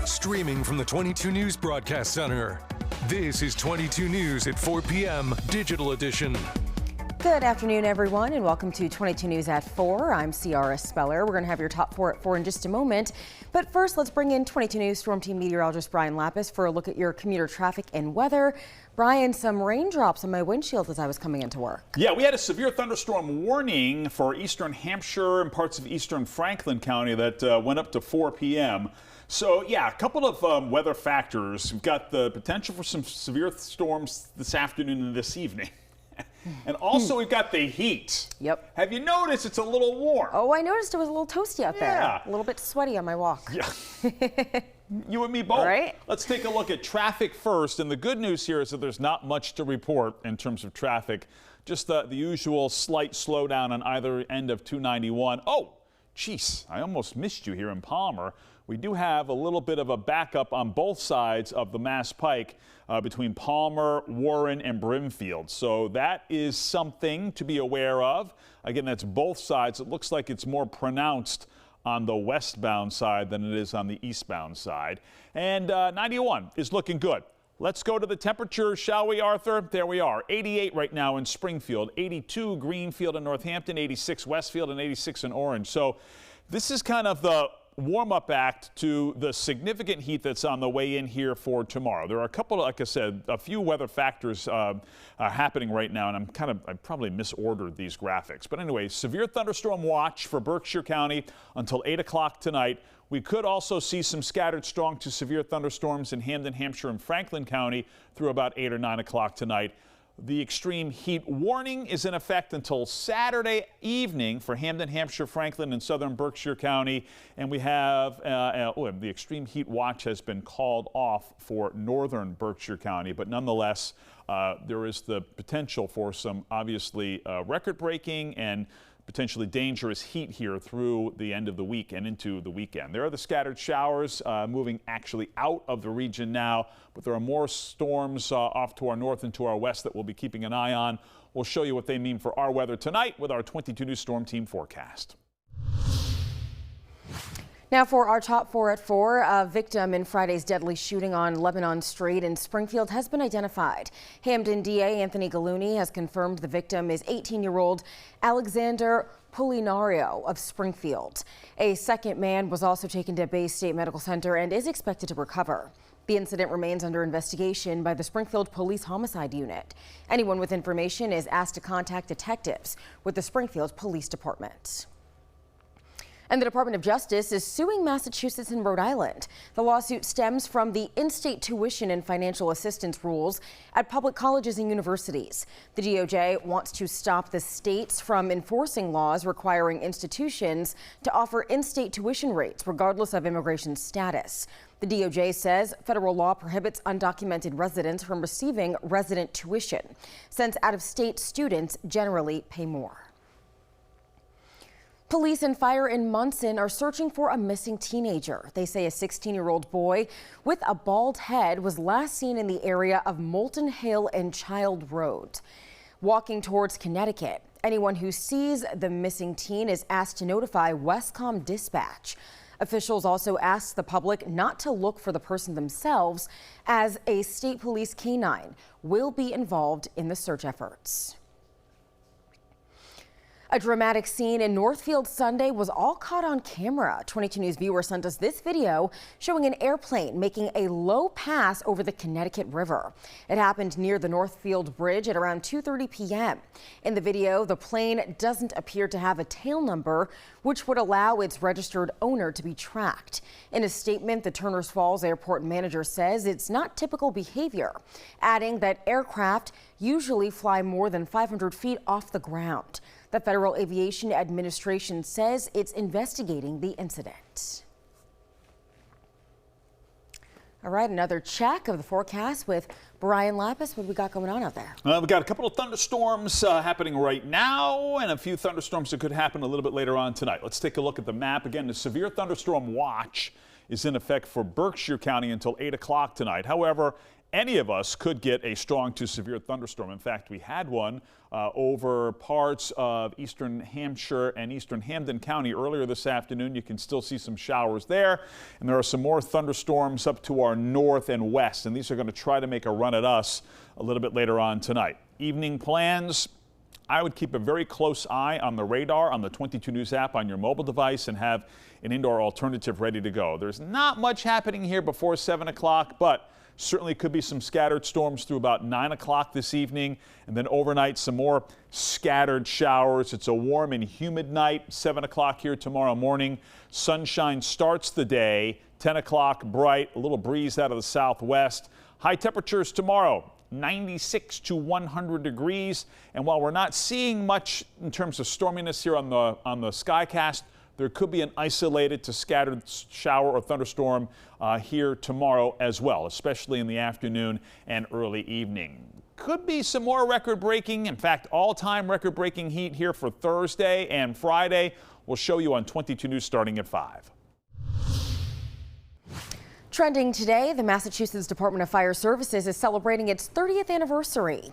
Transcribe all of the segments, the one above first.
Streaming from the 22 News Broadcast Center. This is 22 News at 4 p.m. Digital Edition. Good afternoon, everyone, and welcome to 22 News at 4. I'm Ciara Speller. We're going to have your top 4 at 4 in just a moment. But first, let's bring in 22 News Storm Team meteorologist Brian Lapis for a look at your commuter traffic and weather. Brian, some raindrops on my windshield as I was coming into work. Yeah, we had a severe thunderstorm warning for eastern Hampshire and parts of eastern Franklin County that went up to 4 p.m. So, yeah, a couple of weather factors. We've got the potential for some severe storms this afternoon and this evening. And also we've got the heat. Yep. Have you noticed it's a little warm? Oh, I noticed it was a little toasty out there. Yeah. A little bit sweaty on my walk. Yeah. You and me both. Right. Let's take a look at traffic first. And the good news here is that there's not much to report in terms of traffic. Just the usual slight slowdown on either end of 291. Oh, geez, I almost missed you here in Palmer. We do have a little bit of a backup on both sides of the Mass Pike between Palmer, Warren, and Brimfield. So that is something to be aware of. Again, that's both sides. It looks like it's more pronounced on the westbound side than it is on the eastbound side. And 91 is looking good. Let's go to the temperature, shall we, Arthur? There we are. 88 right now in Springfield, 82 Greenfield and Northampton, 86 Westfield, and 86 in Orange. So this is kind of the warm-up act to the significant heat that's on the way in here for tomorrow. There are a couple, like I said, a few weather factors happening right now, and I probably misordered these graphics. But anyway, severe thunderstorm watch for Berkshire County until 8 o'clock tonight. We could also see some scattered strong to severe thunderstorms in Hamden, Hampshire, and Franklin County through about 8 or 9 o'clock tonight. The extreme heat warning is in effect until Saturday evening for Hamden, Hampshire, Franklin, and southern Berkshire County. And we have the extreme heat watch has been called off for northern Berkshire County. But nonetheless, there is the potential for some obviously record-breaking and potentially dangerous heat here through the end of the week and into the weekend. There are the scattered showers moving actually out of the region now, but there are more storms off to our north and to our west that we'll be keeping an eye on. We'll show you what they mean for our weather tonight with our 22 News Storm Team forecast. Now for our top 4 at 4, a victim in Friday's deadly shooting on Lebanon Street in Springfield has been identified. Hamden DA Anthony Gallooni has confirmed the victim is 18-year-old Alexander Polinario of Springfield. A second man was also taken to Bay State Medical Center and is expected to recover. The incident remains under investigation by the Springfield Police Homicide Unit. Anyone with information is asked to contact detectives with the Springfield Police Department. And the Department of Justice is suing Massachusetts and Rhode Island. The lawsuit stems from the in-state tuition and financial assistance rules at public colleges and universities. The DOJ wants to stop the states from enforcing laws requiring institutions to offer in-state tuition rates regardless of immigration status. The DOJ says federal law prohibits undocumented residents from receiving resident tuition, since out-of-state students generally pay more. Police and fire in Munson are searching for a missing teenager. They say a 16-year-old boy with a bald head was last seen in the area of Moulton Hill and Child Road, walking towards Connecticut. Anyone who sees the missing teen is asked to notify Westcom Dispatch. Officials also asked the public not to look for the person themselves, as a state police canine will be involved in the search efforts. A dramatic scene in Northfield Sunday was all caught on camera. 22 News viewer sent us this video showing an airplane making a low pass over the Connecticut River. It happened near the Northfield Bridge at around 2:30 p.m. In the video, the plane doesn't appear to have a tail number, which would allow its registered owner to be tracked. In a statement, the Turners Falls Airport manager says it's not typical behavior, adding that aircraft usually fly more than 500 feet off the ground. The Federal Aviation Administration says it's investigating the incident. All right, another check of the forecast with Brian Lapis. What do we got going on out there? We've got a couple of thunderstorms happening right now and a few thunderstorms that could happen a little bit later on tonight. Let's take a look at the map. Again, the severe thunderstorm watch is in effect for Berkshire County until 8 o'clock tonight. However, any of us could get a strong to severe thunderstorm. In fact, we had one over parts of eastern Hampshire and eastern Hampden County earlier this afternoon. You can still see some showers there, and there are some more thunderstorms up to our north and west, and these are going to try to make a run at us a little bit later on tonight. Evening plans. I would keep a very close eye on the radar on the 22 News app on your mobile device and have an indoor alternative ready to go. There's not much happening here before 7 o'clock, but certainly could be some scattered storms through about 9 o'clock this evening, and then overnight some more scattered showers. It's a warm and humid night. 7 o'clock here tomorrow morning. Sunshine starts the day. 10 o'clock bright, a little breeze out of the southwest. High temperatures tomorrow, 96 to 100 degrees. And while we're not seeing much in terms of storminess here on the Skycast, there could be an isolated to scattered shower or thunderstorm here tomorrow as well, especially in the afternoon and early evening. Could be some more record-breaking, in fact, all-time record-breaking heat here for Thursday and Friday. We'll show you on 22 News starting at 5. Trending today, the Massachusetts Department of Fire Services is celebrating its 30th anniversary.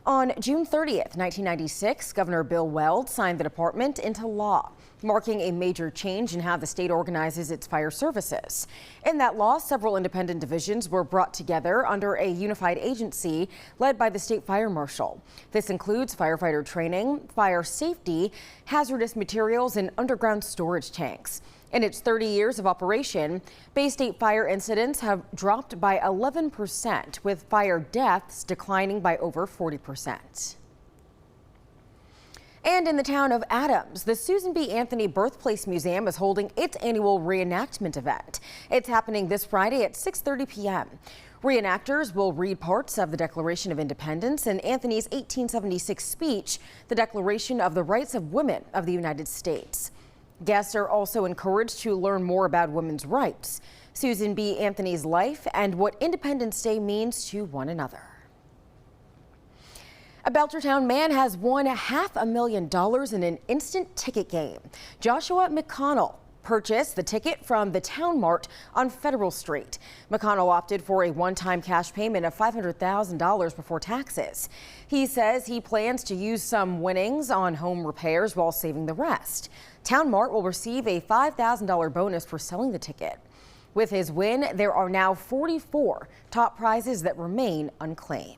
On June 30th, 1996, Governor Bill Weld signed the department into law, marking a major change in how the state organizes its fire services. In that law, several independent divisions were brought together under a unified agency led by the state fire marshal. This includes firefighter training, fire safety, hazardous materials, and underground storage tanks. In its 30 years of operation, Bay State fire incidents have dropped by 11%, with fire deaths declining by over 40%. And in the town of Adams, the Susan B. Anthony Birthplace Museum is holding its annual reenactment event. It's happening this Friday at 6:30 p.m. Reenactors will read parts of the Declaration of Independence and Anthony's 1876 speech, the Declaration of the Rights of Women of the United States. Guests are also encouraged to learn more about women's rights, Susan B. Anthony's life, and what Independence Day means to one another. A Belchertown man has won $500,000 in an instant ticket game. Joshua McConnell purchased the ticket from the Town Mart on Federal Street. McConnell opted for a one-time cash payment of $500,000 before taxes. He says he plans to use some winnings on home repairs while saving the rest. Town Mart will receive a $5,000 bonus for selling the ticket. With his win, there are now 44 top prizes that remain unclaimed.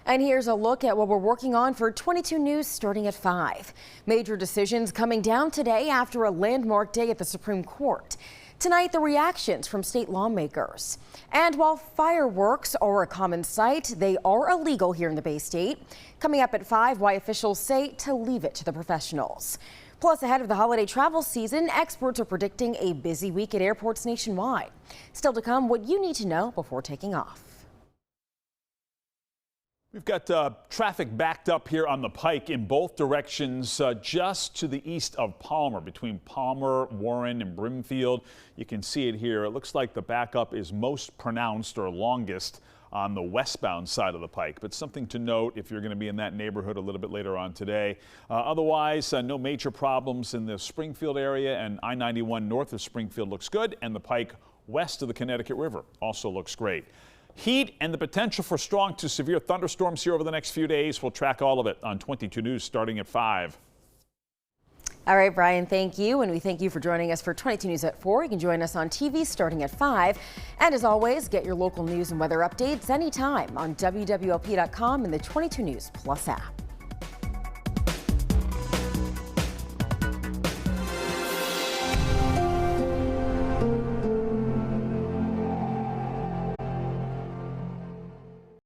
And here's a look at what we're working on for 22 News starting at 5. Major decisions coming down today after a landmark day at the Supreme Court. Tonight, the reactions from state lawmakers. And while fireworks are a common sight, they are illegal here in the Bay State. Coming up at 5, why officials say to leave it to the professionals. Plus, ahead of the holiday travel season, experts are predicting a busy week at airports nationwide. Still to come, what you need to know before taking off. We've got traffic backed up here on the Pike in both directions just to the east of Palmer, between Palmer, Warren, and Brimfield. You can see it here. It looks like the backup is most pronounced or longest on the westbound side of the Pike, but something to note if you're going to be in that neighborhood a little bit later on today. Otherwise, no major problems in the Springfield area, and I-91 north of Springfield looks good, and the Pike west of the Connecticut River also looks great. Heat and the potential for strong to severe thunderstorms here over the next few days. We'll track all of it on 22 News starting at 5. All right, Brian, thank you. And we thank you for joining us for 22 News at 4. You can join us on TV starting at 5. And as always, get your local news and weather updates anytime on wwlp.com and the 22 News Plus app.